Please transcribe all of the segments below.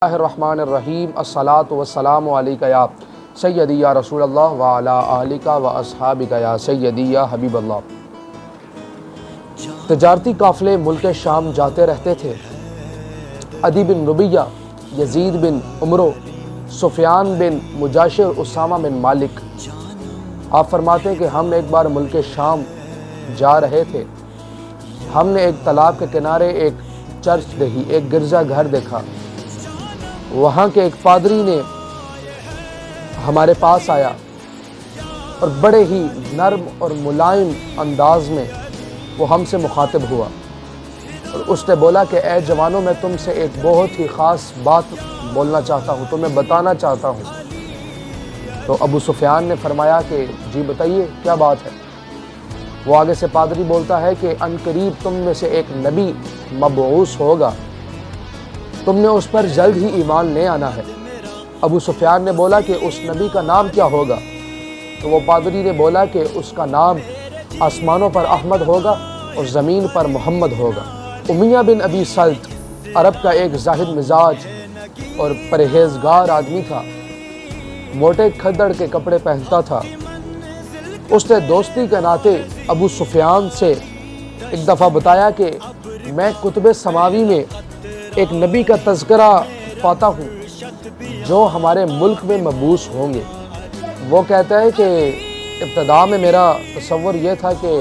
الرحمن الصلاۃ والسلام علیکہ یا سیدی یا رسول اللہ وعلی آلکہ و اصحابکہ یا سیدی یا حبیب اللہ۔ تجارتی قافلے ملک شام جاتے رہتے تھے۔ عدی بن ربیہ، یزید بن عمرو، سفیان بن مجاشر، اسامہ بن مالک۔ آپ فرماتے ہیں کہ ہم ایک بار ملک شام جا رہے تھے۔ ہم نے ایک تالاب کے کنارے ایک چرچ دیکھی، ایک گرجا گھر دیکھا۔ وہاں کے ایک پادری نے ہمارے پاس آیا اور بڑے ہی نرم اور ملائم انداز میں وہ ہم سے مخاطب ہوا، اور اس نے بولا کہ اے جوانوں، میں تم سے ایک بہت ہی خاص بات بولنا چاہتا ہوں، تمہیں بتانا چاہتا ہوں۔ تو ابو سفیان نے فرمایا کہ جی بتائیے کیا بات ہے۔ وہ آگے سے پادری بولتا ہے کہ ان قریب تم میں سے ایک نبی مبعوث ہوگا، تم نے اس پر جلد ہی ایمان لے آنا ہے۔ ابو سفیان نے بولا کہ اس نبی کا نام کیا ہوگا؟ تو وہ پادری نے بولا کہ اس کا نام آسمانوں پر احمد ہوگا اور زمین پر محمد ہوگا۔ امیہ بن ابی سلط عرب کا ایک زاہد مزاج اور پرہیزگار آدمی تھا، موٹے کھدڑ کے کپڑے پہنتا تھا۔ اس نے دوستی کے ناطے ابو سفیان سے ایک دفعہ بتایا کہ میں کتب سماوی میں ایک نبی کا تذکرہ پاتا ہوں جو ہمارے ملک میں مبعوث ہوں گے۔ وہ کہتا ہے کہ ابتدا میں میرا تصور یہ تھا کہ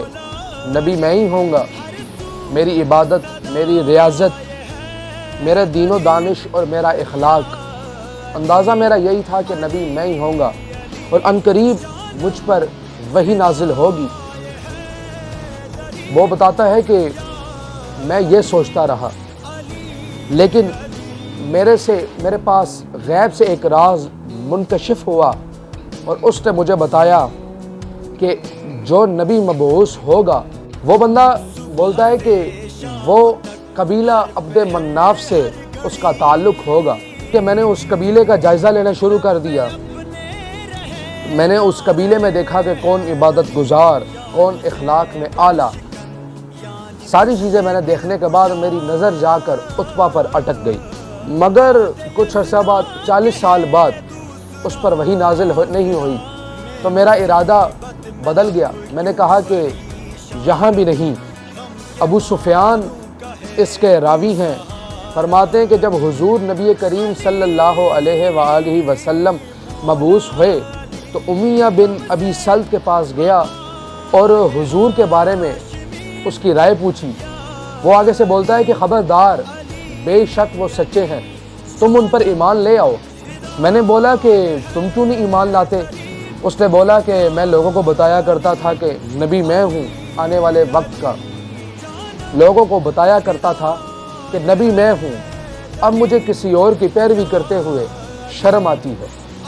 نبی میں ہی ہوں گا، میری عبادت، میری ریاضت، میرا دین و دانش اور میرا اخلاق، اندازہ میرا یہی تھا کہ نبی میں ہی ہوں گا اور ان قریب مجھ پر وحی نازل ہوگی۔ وہ بتاتا ہے کہ میں یہ سوچتا رہا، لیکن میرے پاس غیب سے ایک راز منکشف ہوا، اور اس نے مجھے بتایا کہ جو نبی مبعوث ہوگا، وہ بندہ بولتا ہے کہ وہ قبیلہ عبد مناف سے اس کا تعلق ہوگا۔ کہ میں نے اس قبیلے کا جائزہ لینا شروع کر دیا۔ میں نے اس قبیلے میں دیکھا کہ کون عبادت گزار، کون اخلاق میں اعلیٰ۔ ساری چیزیں میں نے دیکھنے کے بعد میری نظر جا کر عتبہ پر اٹک گئی، مگر کچھ عرصہ بعد، 40 سال بعد اس پر وحی نازل نہیں ہوئی، تو میرا ارادہ بدل گیا۔ میں نے کہا کہ یہاں بھی نہیں۔ ابو سفیان اس کے راوی ہیں، فرماتے ہیں کہ جب حضور نبی کریم صلی اللہ علیہ وآلہ وسلم مبعوث ہوئے تو امیہ بن ابی سلط کے پاس گیا اور حضور کے بارے میں اس کی رائے پوچھی۔ وہ آگے سے بولتا ہے کہ خبردار، بے شک وہ سچے ہیں، تم ان پر ایمان لے آؤ۔ میں نے بولا کہ تم کیوں نہیں ایمان لاتے؟ اس نے بولا کہ میں لوگوں کو بتایا کرتا تھا کہ نبی میں ہوں آنے والے وقت کا، لوگوں کو بتایا کرتا تھا کہ نبی میں ہوں، اب مجھے کسی اور کی پیروی کرتے ہوئے شرم آتی ہے۔